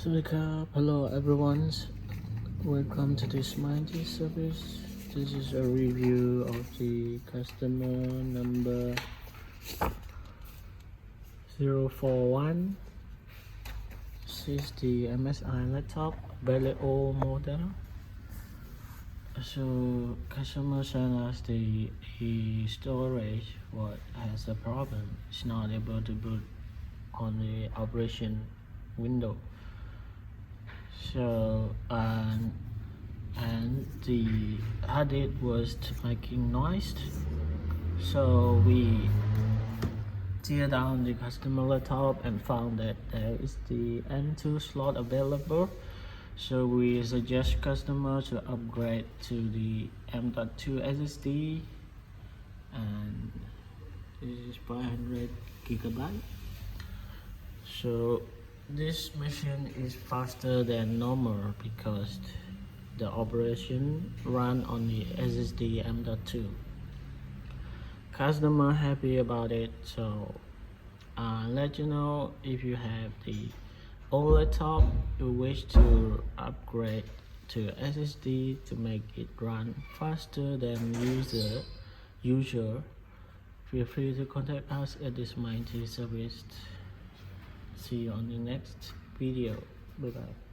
Hello everyone, welcome to this Mighty service. This is a review of the customer number 041. This is the MSI laptop, very old model. So customer sent us the storage what has a problem. It's not able to boot on the operation window. So and the hard disk was making noise. So we tear down the customer laptop and found that there is the m.2 slot available. So we suggest customer to upgrade to the m.2 SSD, and this is 500 gigabyte. So this machine is faster than normal because the operation run on the SSD m.2. Customer happy about it, so let you know if you have the old laptop you wish to upgrade to SSD to make it run faster than usual. Feel free to contact us at this Mighty service. See you on the next video. Bye bye.